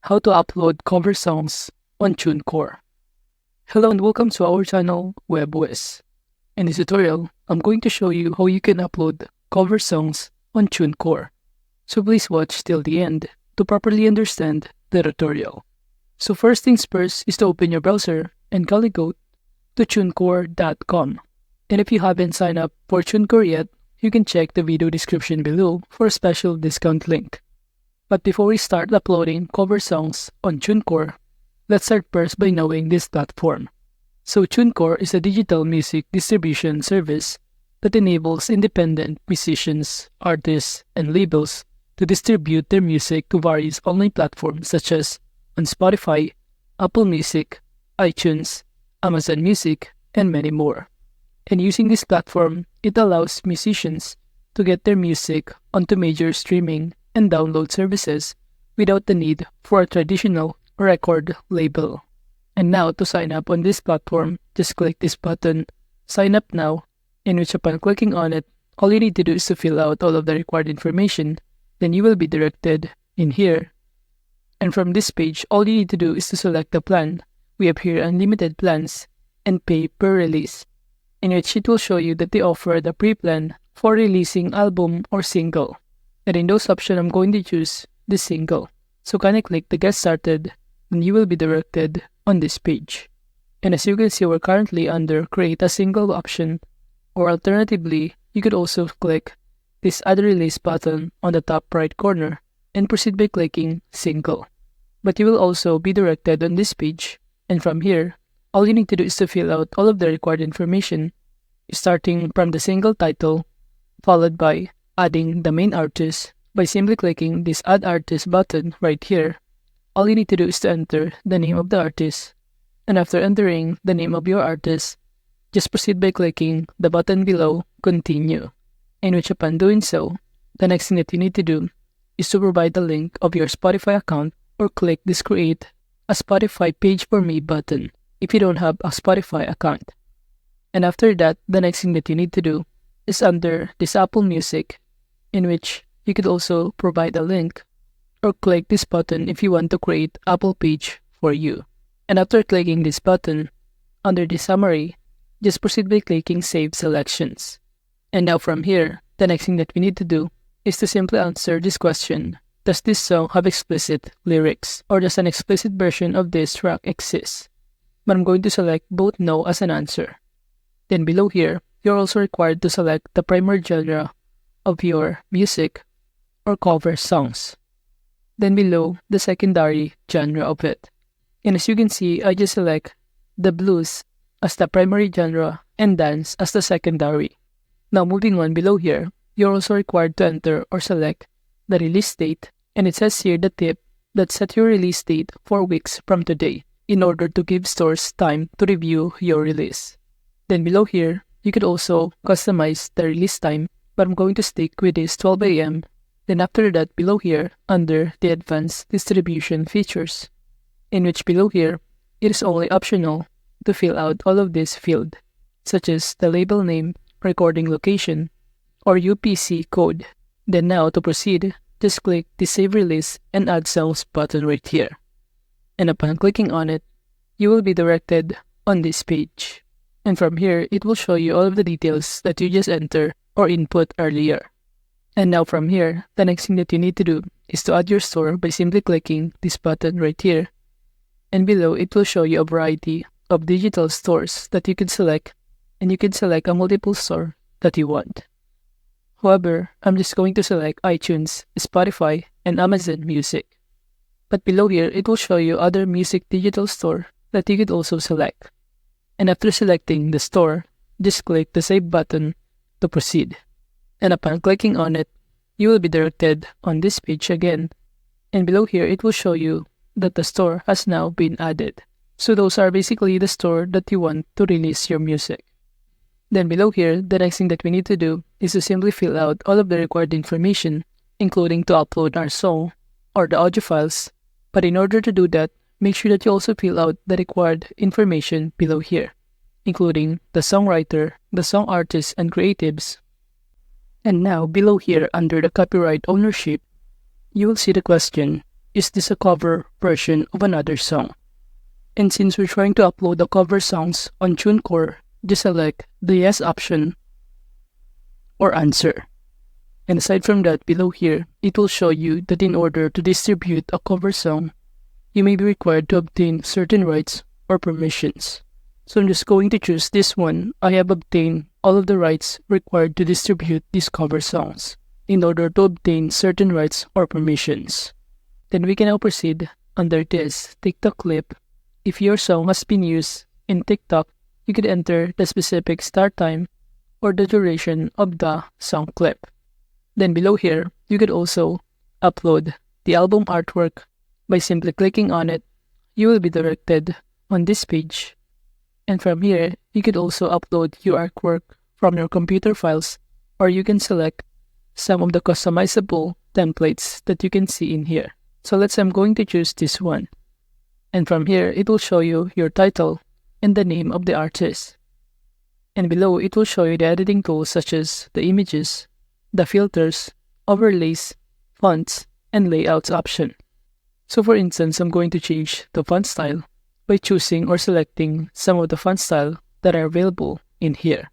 how to upload cover songs on Tunecore. Hello and welcome to our channel, WebOS. In this tutorial, I'm going to show you how you can upload cover songs on Tunecore. So please watch till the end to properly understand the tutorial. So first things first is to open your browser and kindly go to tunecore.com. And if you haven't signed up for Tunecore yet, you can check the video description below for a special discount link. But before we start uploading cover songs on Tunecore, let's start first by knowing this platform. So Tunecore is a digital music distribution service that enables independent musicians, artists, and labels to distribute their music to various online platforms such as on Spotify, Apple Music, iTunes, Amazon Music, and many more. And using this platform, it allows musicians to get their music onto major streaming and download services without the need for a traditional record label. And now to sign up on this platform, just click this button, Sign Up Now, in which upon clicking on it, all you need to do is to fill out all of the required information. Then you will be directed in here. And from this page, all you need to do is to select the plan. We have here unlimited plans and pay per release, in which it will show you that they offer the pre-plan for releasing album or single. And in those options, I'm going to choose the single. So can I click the Get Started, then you will be directed on this page. And as you can see, we're currently under Create a Single option, or alternatively, you could also click this Add Release button on the top right corner and proceed by clicking Single. But you will also be directed on this page, and from here, all you need to do is to fill out all of the required information, starting from the single title, followed by adding the main artist by simply clicking this Add Artist button right here. All you need to do is to enter the name of the artist, and after entering the name of your artist, just proceed by clicking the button below, Continue, in which upon doing so, the next thing that you need to do is to provide the link of your Spotify account or click this Create a Spotify Page for Me button if you don't have a Spotify account. And after that, the next thing that you need to do is under this Apple Music, in which you could also provide a link or click this button if you want to create Apple Page for you. And after clicking this button, under the summary, just proceed by clicking Save Selections. And now from here, the next thing that we need to do is to simply answer this question: does this song have explicit lyrics, or does an explicit version of this track exist? But I'm going to select both No as an answer. Then below here, you're also required to select the primary genre of your music or cover songs. Then below, the secondary genre of it. And as you can see, I just select the blues as the primary genre and dance as the secondary. Now moving on below here, you're also required to enter or select the release date, and it says here the tip that set your release date 4 weeks from today in order to give stores time to review your release. Then below here, you could also customize the release time, but I'm going to stick with this 12 AM. Then after that, below here, under the advanced distribution features, in which below here, it is only optional to fill out all of this field, such as the label name, recording location, or UPC code. Then now to proceed, just click the Save Release and Add Songs button right here. And upon clicking on it, you will be directed on this page. And from here, it will show you all of the details that you just entered or input earlier. And now from here, the next thing that you need to do is to add your store by simply clicking this button right here. And below, it will show you a variety of digital stores that you can select, and you can select a multiple store that you want. However, I'm just going to select iTunes, Spotify, and Amazon Music. But below here, it will show you other music digital store that you could also select. And after selecting the store, just click the Save button to proceed. And upon clicking on it, you will be directed on this page again. And below here, it will show you that the store has now been added. So those are basically the store that you want to release your music. Then below here, the next thing that we need to do is to simply fill out all of the required information, including to upload our song or the audio files. But in order to do that, make sure that you also fill out the required information below here, including the songwriter, the song artist and creatives. And now below here under the copyright ownership, you will see the question, is this a cover version of another song? And since we're trying to upload the cover songs on Tunecore, just select the yes option or answer. And aside from that, below here, it will show you that in order to distribute a cover song, you may be required to obtain certain rights or permissions. So I'm just going to choose this one. I have obtained all of the rights required to distribute these cover songs in order to obtain certain rights or permissions. Then we can now proceed under this TikTok clip. If your song has been used in TikTok, you could enter the specific start time or the duration of the song clip. Then below here, you could also upload the album artwork. By simply clicking on it, you will be directed on this page. And from here, you could also upload your artwork from your computer files, or you can select some of the customizable templates that you can see in here. So let's say I'm going to choose this one. And from here, it will show you your title and the name of the artist. And below, it will show you the editing tools such as the images, the filters, overlays, fonts, and layouts option. So for instance, I'm going to change the font style by choosing or selecting some of the font style that are available in here.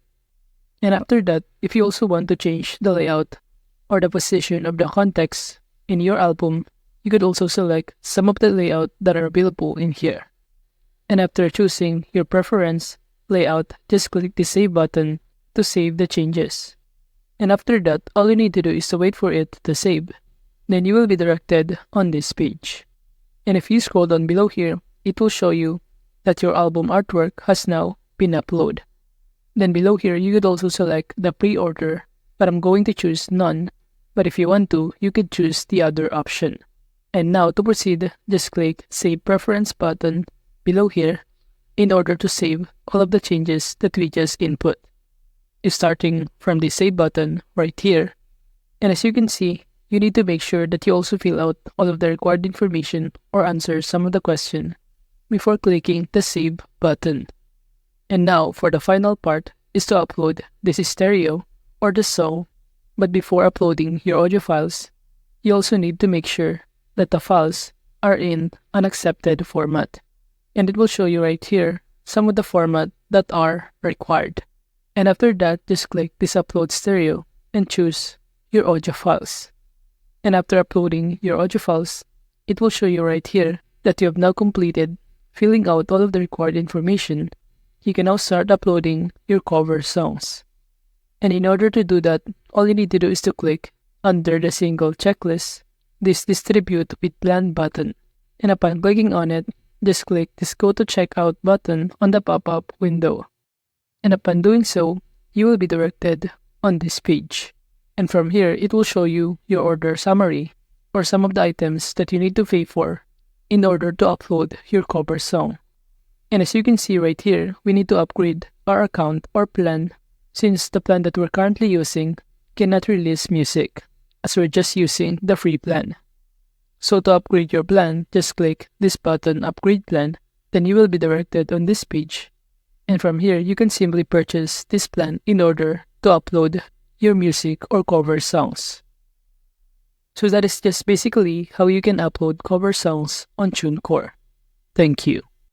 And after that, if you also want to change the layout or the position of the context in your album, you could also select some of the layout that are available in here. And after choosing your preference layout, just click the save button to save the changes. And after that, all you need to do is to wait for it to save. Then you will be directed on this page. And if you scroll down below here, it will show you that your album artwork has now been uploaded. Then below here, you could also select the pre-order, but I'm going to choose none. But if you want to, you could choose the other option. And now to proceed, just click Save Preference button below here in order to save all of the changes that we just input. Starting from the Save button right here. And as you can see, you need to make sure that you also fill out all of the required information or answer some of the question before clicking the Save button. And now for the final part is to upload this stereo or the song. But before uploading your audio files, you also need to make sure that the files are in an accepted format. And it will show you right here some of the format that are required. And after that, just click this Upload Stereo and choose your audio files. And after uploading your audio files, it will show you right here that you have now completed filling out all of the required information. You can now start uploading your cover songs. And in order to do that, all you need to do is to click under the single checklist, this Distribute with Plan button. And upon clicking on it, just click this Go to Checkout button on the pop-up window. And upon doing so, you will be directed on this page. And from here, it will show you your order summary or some of the items that you need to pay for in order to upload your cover song. And as you can see right here, we need to upgrade our account or plan since the plan that we're currently using cannot release music as we're just using the free plan. So to upgrade your plan, just click this button Upgrade Plan, then you will be directed on this page. And from here, you can simply purchase this plan in order to upload your music or cover songs. So that is just basically how you can upload cover songs on Tunecore. Thank you.